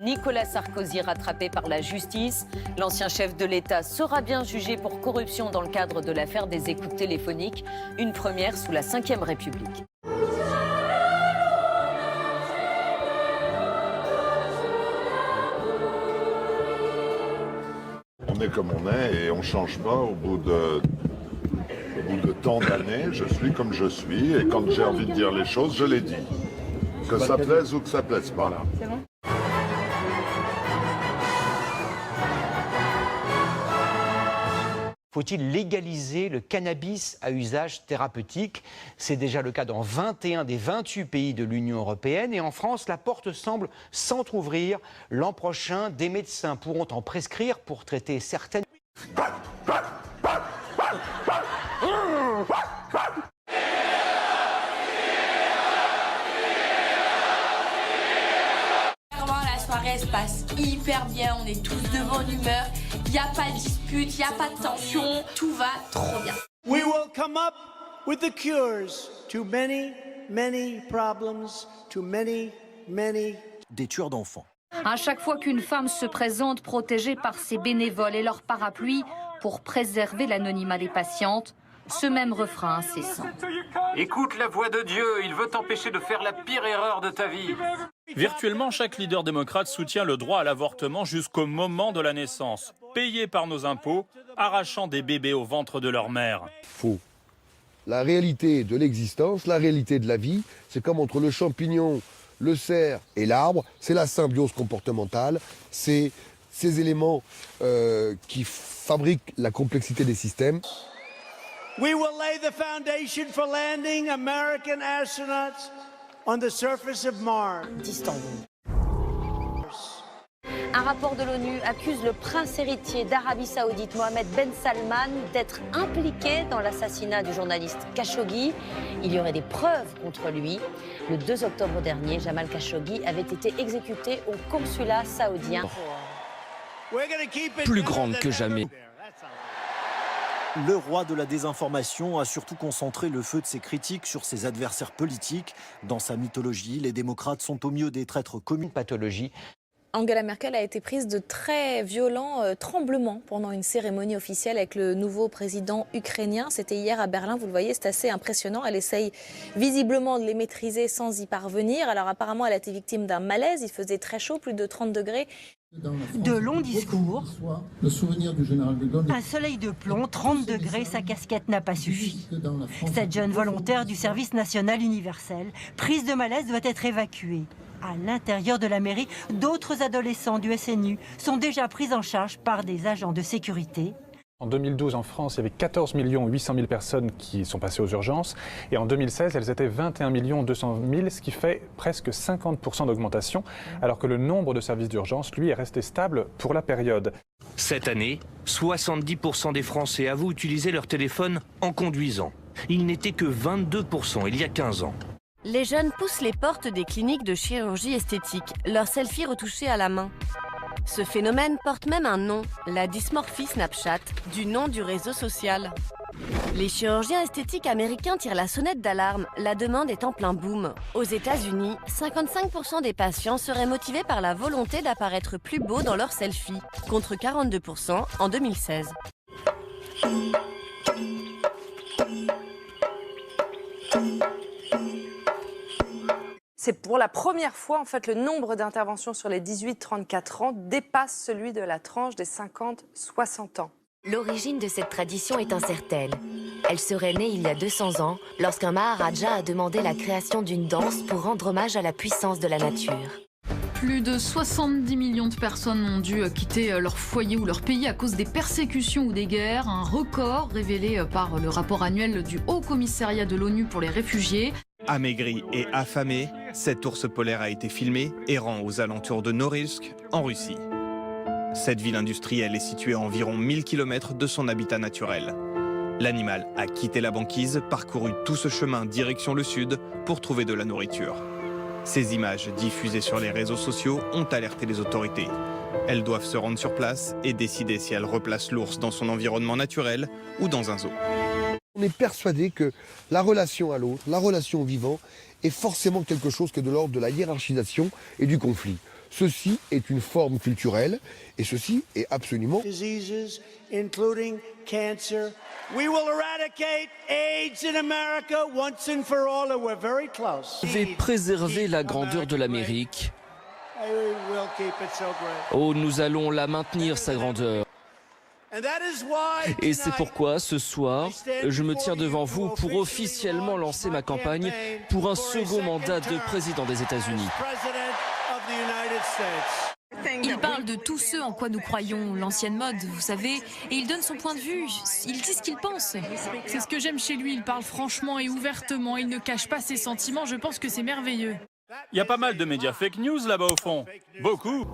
Nicolas Sarkozy rattrapé par la justice. L'ancien chef de l'État sera bien jugé pour corruption dans le cadre de l'affaire des écoutes téléphoniques, une première sous la Ve République. On est comme on est et on ne change pas au bout de tant d'années. Je suis comme je suis et quand j'ai envie de dire les choses, je les dis. Que ça plaise ou que ça plaise pas. C'est bon. Faut-il légaliser le cannabis à usage thérapeutique? C'est déjà le cas dans 21 des 28 pays de l'Union européenne. Et en France, la porte semble s'entrouvrir. L'an prochain, des médecins pourront en prescrire pour traiter certaines... La soirée se passe hyper bien, on est tous de bonne humeur, il n'y a pas de dispute, il n'y a pas de tension, tout va trop bien. We will come up with the cures to many, many problems, to many, many... Des tueurs d'enfants. À chaque fois qu'une femme se présente protégée par ses bénévoles et leur parapluie pour préserver l'anonymat des patientes, ce même refrain incessant. Écoute la voix de Dieu, il veut t'empêcher de faire la pire erreur de ta vie. Virtuellement, chaque leader démocrate soutient le droit à l'avortement jusqu'au moment de la naissance, payé par nos impôts, arrachant des bébés au ventre de leur mère. Faux. La réalité de l'existence, la réalité de la vie, c'est comme entre le champignon, le cerf et l'arbre, c'est la symbiose comportementale, c'est ces éléments qui fabriquent la complexité des systèmes. We will lay the foundation for landing American astronauts on the surface of Mars. Un rapport de l'ONU accuse le prince héritier d'Arabie Saoudite, Mohammed Ben Salman, d'être impliqué dans l'assassinat du journaliste Khashoggi. Il y aurait des preuves contre lui. Le 2 octobre dernier, Jamal Khashoggi avait été exécuté au consulat saoudien. Plus grande que jamais. Le roi de la désinformation a surtout concentré le feu de ses critiques sur ses adversaires politiques. Dans sa mythologie, les démocrates sont au mieux des traîtres communs. Pathologie. Angela Merkel a été prise de très violents tremblements pendant une cérémonie officielle avec le nouveau président ukrainien. C'était hier à Berlin, vous le voyez, c'est assez impressionnant. Elle essaye visiblement de les maîtriser sans y parvenir. Alors apparemment, elle a été victime d'un malaise, il faisait très chaud, plus de 30 degrés. De longs discours, le souvenir du général de Gaulle. un soleil de plomb, 30 degrés, sa casquette n'a pas suffi. Cette jeune volontaire du service national universel, prise de malaise, doit être évacuée. À l'intérieur de la mairie, d'autres adolescents du SNU sont déjà pris en charge par des agents de sécurité. En 2012, en France, il y avait 14 800 000 personnes qui sont passées aux urgences. Et en 2016, elles étaient 21 200 000, ce qui fait presque 50% d'augmentation, alors que le nombre de services d'urgence, lui, est resté stable pour la période. Cette année, 70% des Français avouent utiliser leur téléphone en conduisant. Il n'était que 22% il y a 15 ans. Les jeunes poussent les portes des cliniques de chirurgie esthétique, leurs selfies retouchés à la main. Ce phénomène porte même un nom, la dysmorphie Snapchat, du nom du réseau social. Les chirurgiens esthétiques américains tirent la sonnette d'alarme, la demande est en plein boom. Aux États-Unis, 55% des patients seraient motivés par la volonté d'apparaître plus beaux dans leurs selfies, contre 42% en 2016. C'est pour la première fois, en fait, le nombre d'interventions sur les 18-34 ans dépasse celui de la tranche des 50-60 ans. L'origine de cette tradition est incertaine. Elle serait née il y a 200 ans, lorsqu'un Maharaja a demandé la création d'une danse pour rendre hommage à la puissance de la nature. Plus de 70 millions de personnes ont dû quitter leur foyer ou leur pays à cause des persécutions ou des guerres. Un record révélé par le rapport annuel du Haut Commissariat de l'ONU pour les réfugiés. Amaigri et affamé, cet ours polaire a été filmé errant aux alentours de Norilsk, en Russie. Cette ville industrielle est située à environ 1000 km de son habitat naturel. L'animal a quitté la banquise, parcouru tout ce chemin direction le sud pour trouver de la nourriture. Ces images diffusées sur les réseaux sociaux ont alerté les autorités. Elles doivent se rendre sur place et décider si elles replacent l'ours dans son environnement naturel ou dans un zoo. On est persuadé que la relation à l'autre, la relation au vivant, est forcément quelque chose qui est de l'ordre de la hiérarchisation et du conflit. Ceci est une forme culturelle et ceci est absolument... Diseases, including cancer. We will eradicate AIDS in America once and for all, and we're very close. Je vais préserver la grandeur de l'Amérique. We'll keep it so great. Oh, nous allons la maintenir, sa grandeur. Et c'est pourquoi, ce soir, je me tiens devant vous pour officiellement lancer ma campagne pour un second mandat de président des États-Unis. Il parle de tous ceux en quoi nous croyons, l'ancienne mode, vous savez, et il donne son point de vue, il dit ce qu'il pense. C'est ce que j'aime chez lui, il parle franchement et ouvertement, il ne cache pas ses sentiments, je pense que c'est merveilleux. Il y a pas mal de médias fake news là-bas au fond. Beaucoup.